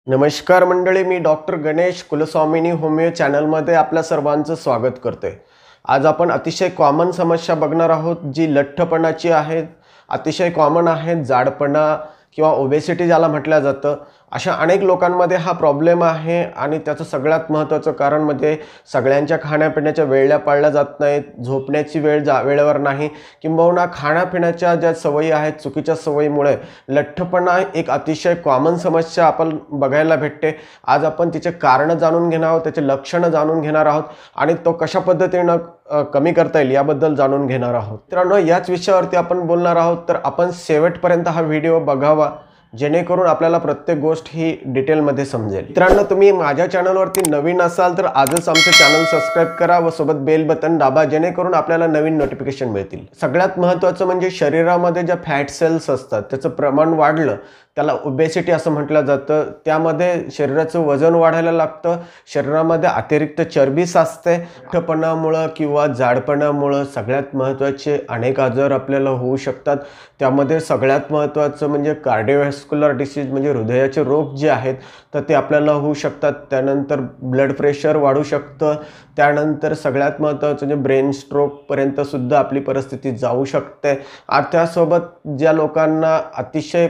नमस्कार मंडळी, मी doctor Ganesh कुलस्वामिनी homeo चॅनलमध्ये आपल्या सर्वांचं स्वागत करते। आज आपण अतिशय कॉमन समस्या बघणार आहोत, जी लठ्ठपणाची आहे। अतिशय कॉमन आहे जाडपणा किंवा ओबेसिटी ज्याला म्हटलं जातं। अशा अनेक लोकांमध्ये हा प्रॉब्लेम आहे आणि त्याचं सगळ्यात महत्त्वाचं कारण म्हणजे सगळ्यांच्या खाण्यापिण्याच्या वेळेला पाळल्या जात नाहीत, झोपण्याची वेळ वेळेवर नाही, किंबहुना खाण्यापिण्याच्या ज्या सवयी आहेत चुकीच्या सवयीमुळे लठ्ठपणा एक अतिशय कॉमन समस्या आपण बघायला भेटते। आज आपण तिचे कारण जाणून घेणार आहोत, त्याचे लक्षणं जाणून घेणार आहोत आणि तो कशा पद्धतीने कमी करता येईल याबद्दल जाणून घेणार आहोत। मित्रांनो, याच विषयावरती आपण बोलणार आहोत, तर आपण शेवटपर्यंत हा व्हिडिओ बघावा, जेणेकरून आपल्याला प्रत्येक गोष्ट ही डिटेलमध्ये समजेल। मित्रांनो, तुम्ही माझ्या चॅनलवरती नवीन असाल तर आजच आमचं चॅनल सबस्क्राइब करा व सोबत बेल बटन दाबा, जेणेकरून आपल्याला नवीन नोटिफिकेशन मिळतील। सगळ्यात महत्त्वाचं म्हणजे शरीरामध्ये ज्या फॅट सेल्स असतात त्याचं प्रमाण वाढलं, त्याला ओबेसिटी असं म्हटलं जातं। त्यामध्ये शरीराचं वजन वाढायला लागतं, शरीरामध्ये अतिरिक्त चरबी साचते। लठ्ठपणामुळे किंवा जाडपणामुळे सगळ्यात महत्त्वाचे अनेक आजार आपल्याला होऊ शकतात। त्यामध्ये सगळ्यात महत्त्वाचं म्हणजे कार्डिओव्हॅस्क्युलर डिसीज म्हणजे हृदयाचे रोग जे आहेत तर ते आपल्याला होऊ शकतात। त्यानंतर ब्लड प्रेशर वाढू शकतं। त्यानंतर सगळ्यात महत्त्वाचं म्हणजे ब्रेन स्ट्रोकपर्यंत सुद्धा आपली परिस्थिती जाऊ शकते। त्यासोबत ज्या लोकांना अतिशय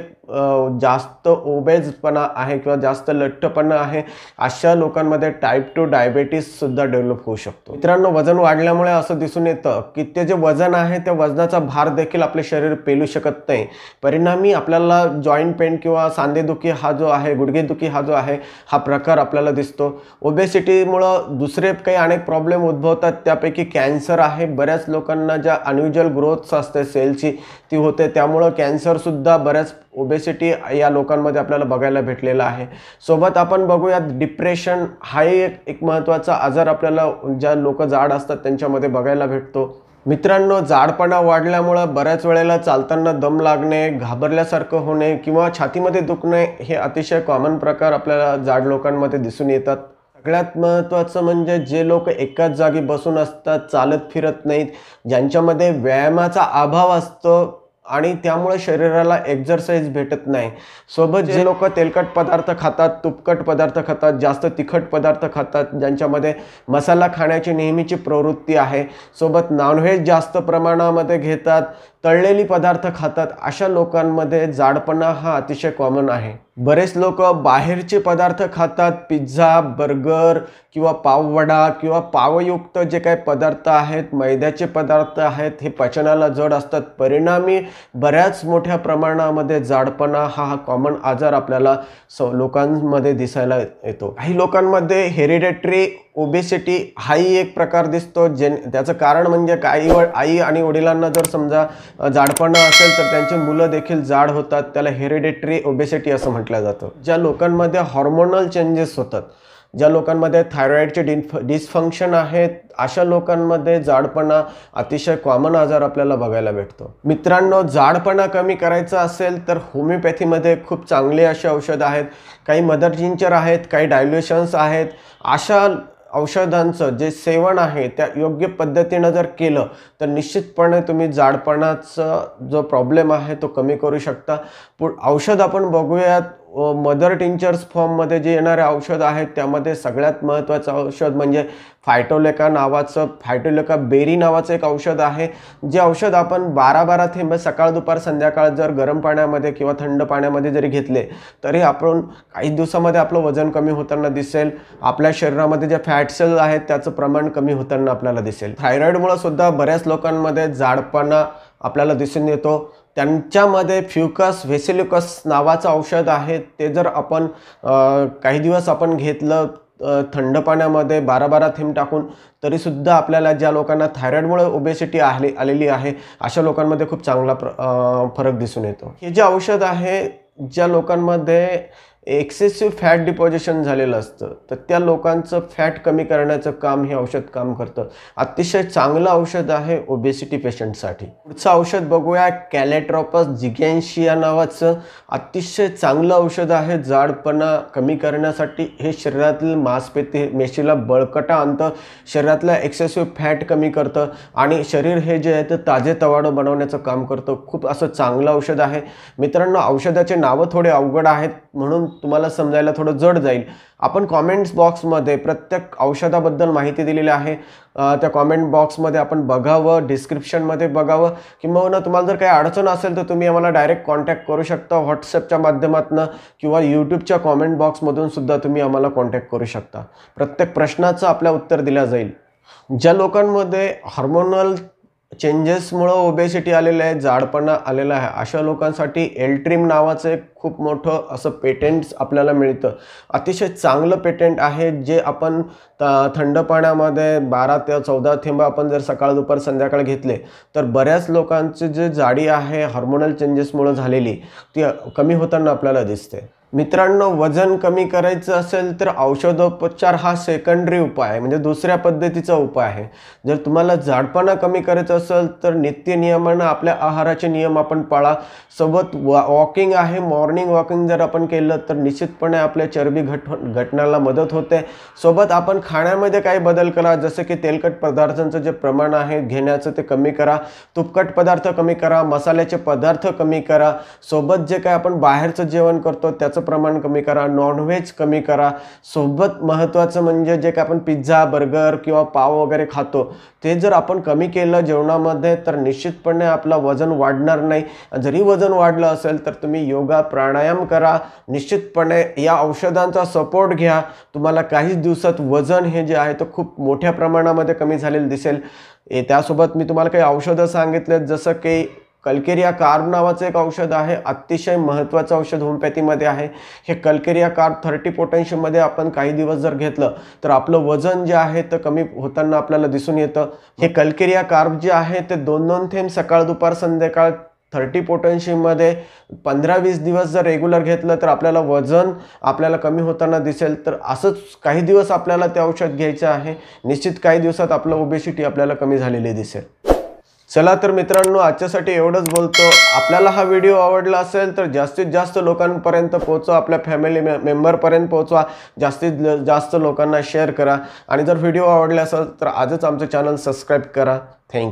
जास्त ओबेजपणा आहे किंवा जास्त लठ्ठपणा आहे अशा लोकांमध्ये टाईप 2 डायबिटीज सुद्धा डेव्हलप होऊ शकतो। मित्रांनो, वजन वाढल्यामुळे असं दिसून येतं की ते जे वजन आहे त्या वजनाचा भार देखील आपले शरीर पेलू शकत नाही। परिणामी आपल्याला जॉइंट पेन किंवा सांधेदुखी हा जो आहे, गुडघेदुखी हा जो आहे, हा प्रकार आपल्याला दिसतो। ओबेसिटीमुळे दुसरे काही अनेक प्रॉब्लेम उद्भवतात, त्यापैकी कॅन्सर आहे। बऱ्याच लोकांना ज्या अनयुज्युअल ग्रोथ असते सेलची ती होते, त्यामुळे कॅन्सर सुद्धा बऱ्याच ओबेसिटी या लोकांमध्ये आपल्याला बघायला भेटलेला आहे। सोबत आपण बघूयात डिप्रेशन हा एक महत्त्वाचा आजार आपल्याला ज्या लोक जाड असतात त्यांच्यामध्ये बघायला भेटतो। मित्रांनो, जाडपणा वाढल्यामुळे बऱ्याच वेळेला चालताना दम लागणे, घाबरल्यासारखं होणे किंवा छातीमध्ये दुखणे हे अतिशय कॉमन प्रकार आपल्याला जाड लोकांमध्ये दिसून येतात। सगळ्यात महत्त्वाचं म्हणजे जे लोक एकाच जागी बसून असतात, चालत फिरत नाहीत, ज्यांच्यामध्ये व्यायामाचा अभाव असतो आणि त्यामुळे शरीराला एक्सरसाइज भेटत नाही। सोबत जे लोक तेलकट पदार्थ खातात, तुपकट पदार्थ खातात, जास्त तिखट पदार्थ खातात, ज्यांच्यामध्ये मसाला खाण्याची नेहमीची प्रवृत्ती आहे, सोबत नॉनव्हेज जास्त प्रमाणामध्ये घेतात, तळलेली पदार्थ खातात, अशा लोकांमध्ये जाडपणा हा अतिशय कॉमन आहे। बरेच लोक बाहेरचे पदार्थ खातात, पिझ्झा, बर्गर किंवा पाववडा किंवा पावयुक्त जे काही पदार्थ आहेत, मैद्याचे पदार्थ आहेत, हे पचनाला जड असतात। परिणामी बऱ्याच मोठ्या प्रमाणामध्ये जाडपणा हा कॉमन आजार आपल्याला लोकांमध्ये दिसायला येतो। काही लोकांमध्ये हेरिडेटरी ओबेसिटी हाही एक प्रकार दिसतो, त्याचं कारण म्हणजे काही आई आणि वडिलांना जर समजा जाडपणा असेल तर त्यांची मुलं देखील जाड होतात, त्याला हेरिडेटरी ओबेसिटी असं म्हटलं जातं। ज्या लोकांमध्ये हार्मोनल चेंजेस होतात, ज्या लोकांमध्ये थायरॉइडचे डिसफंक्शन आहेत, अशा लोकांमध्ये जाडपणा अतिशय कॉमन आजार आपल्याला बघायला भेटतो। मित्रांनो, जाडपणा कमी करायचा असेल तर होमिओपॅथीमध्ये खूप चांगले असे औषध आहेत। काही मदर जिंचर आहेत, काही डायल्युशन्स आहेत। अशा औषधांचं जे सेवन आहे त्या योग्य पद्धतीनं जर केलं तर निश्चितपणे तुम्ही जाडपणाचा जो प्रॉब्लेम आहे तो कमी करू शकता। औषध आपण बघूयात, मदर टिंचर्स फॉर्ममध्ये जे येणारे औषध आहेत त्यामध्ये सगळ्यात महत्त्वाचं औषध म्हणजे फायटोलेका बेरी नावाचं एक औषध आहे। जे औषध आपण 12-12 थेंब सकाळ दुपार संध्याकाळ जर गरम पाण्यामध्ये किंवा थंड पाण्यामध्ये जरी घेतले तरी आपण काही दिवसामध्ये आपलं वजन कमी होताना दिसेल। आपल्या शरीरामध्ये जे फॅट सेल आहेत त्याचं प्रमाण कमी होताना आपल्याला दिसेल। थायरॉइडमुळे सुद्धा बऱ्याच लोकांमध्ये जाडपणा आपल्याला दिसून येतो। त्यांच्यामध्ये फ्युकस व्हेसिलिकस नावाचं औषध आहे, ते जर आपण काही दिवस आपण घेतलं थंड पाण्यामध्ये 12-12 थेंब टाकून तरीसुद्धा आपल्याला ज्या लोकांना थायरॉइडमुळे ओबेसिटी आलेली आहे अशा लोकांमध्ये खूप चांगला फरक दिसून येतो। हे जे औषध आहे, ज्या लोकांमध्ये एक्सेसिव्ह फॅट डिपॉझिशन झालेलं असतं तर त्या लोकांचं फॅट कमी करण्याचं काम हे औषध काम करतं। अतिशय चांगलं औषध आहे ओबेसिटी पेशंटसाठी। पुढचं औषध बघूया, कॅलेट्रोपस जिगॅन्शिया नावाचं अतिशय चांगलं औषध आहे जाडपणा कमी करण्यासाठी। हे शरीरातील मांसपेशीला बळकटा आणतं, शरीरातला एक्सेसिव्ह फॅट कमी करतं आणि शरीर हे जे आहे ते ताजेतवानं बनवण्याचं काम करतं। खूप असं चांगलं औषध आहे। मित्रांनो, औषधाचे नावं थोडे अवघड आहेत म्हणून तुम्हाला समजायला थोडं जड जाईल। आपण कॉमेंट्स बॉक्समध्ये प्रत्येक औषधाबद्दल माहिती दिलेली आहे। त्या कॉमेंट बॉक्समध्ये आपण बघावं, डिस्क्रिप्शनमध्ये बघावं, किंवा तुम्हाला जर काही अडचण असेल तर तुम्ही आम्हाला डायरेक्ट कॉन्टॅक्ट करू शकता व्हॉट्सॲपच्या माध्यमातून किंवा यूट्यूबच्या कॉमेंट बॉक्समधून सुद्धा तुम्ही आम्हाला कॉन्टॅक्ट करू शकता। प्रत्येक प्रश्नाचं आपल्या उत्तर दिलं जाईल। ज्या लोकांमध्ये हार्मोनल चेंजेसमुळे ओबेसिटी आलेलं आहे, जाडपणा आलेला आहे, अशा लोकांसाठी एल्ट्रिम नावाचं एक खूप मोठं असं पेटेंट्स आपल्याला मिळतं। अतिशय चांगलं पेटेंट आहे, जे आपण थंड पाण्यामध्ये 12 ते 14 थेंब आपण जर सकाळ दुपार संध्याकाळ घेतले तर बऱ्याच लोकांची जी जाडी आहे हार्मोनल चेंजेसमुळे झालेली ती कमी होताना आपल्याला दिसते। मित्रांनो, वजन कमी करायचं असेल तर औषधोपचार हा सेकंडरी उपाय आहे, म्हणजे दुसऱ्या पद्धतीचा उपाय आहे। जर तुम्हाला जाडपणा कमी करायचं असेल तर नित्यनियमानं आपल्या आहाराचे नियम आपण पाळा। सोबत वॉकिंग आहे, मॉर्निंग वॉकिंग जर आपण केलं तर निश्चितपणे आपल्या चरबी घटण्याला मदत होते। सोबत आपण खाण्यामध्ये काही बदल करा, जसं की तेलकट पदार्थांचं जे प्रमाण आहे घेण्याचं ते कमी करा, तुपकट पदार्थ कमी करा, मसाल्याचे पदार्थ कमी करा। सोबत जे काय आपण बाहेरचं जेवण करतो त्याचं प्रमाण कमी करा, नॉनव्हेज कमी करा। सोबत महत्त्वाचं म्हणजे जे काय आपण पिझ्झा, बर्गर किंवा पाव वगैरे खातो ते जर आपण कमी केलं जेवणामध्ये तर निश्चितपणे आपलं वजन वाढणार नाही। जरी वजन वाढलं असेल तर तुम्ही योगा, प्राणायाम करा, निश्चितपणे या औषधांचा सपोर्ट घ्या। तुम्हाला काहीच दिवसात वजन हे जे आहे ते खूप मोठ्या प्रमाणामध्ये कमी झालेलं दिसेल। त्यासोबत मी तुम्हाला काही औषधं सांगितलेत, जसं की कल्केरिया कार्ब नावाचं एक औषध आहे, अतिशय महत्त्वाचं औषध होमिओपॅथीमध्ये आहे। हे कल्केरिया कार्ब 30 पोटॅशियममध्ये आपण काही दिवस जर घेतलं तर आपलं वजन जे आहे ते कमी होताना आपल्याला दिसून येतं। हे कल्केरिया कार्ब जे आहे ते 2-2 थेंब सकाळ दुपार संध्याकाळ 30 पोटॅशियममध्ये 15-20 दिवस जर रेग्युलर घेतलं तर आपल्याला वजन आपल्याला कमी होताना दिसेल। तर असंच काही दिवस आपल्याला ते औषध घ्यायचं आहे, निश्चित काही दिवसात आपलं ओबेसिटी आपल्याला कमी झालेली दिसेल। चला तर मित्रांनो, आजच्यासाठी एवढंच बोलतो। आपल्याला हा व्हिडिओ आवडला असेल तर जास्तीत जास्त लोकांपर्यंत पोहोचवा, आपल्या फॅमिली मेंबरपर्यंत पोहोचवा, जास्तीत जास्त लोकांना शेअर करा। आणि जर व्हिडिओ आवडला असेल तर आजच आमचं चॅनल सबस्क्राईब करा। थँक्यू।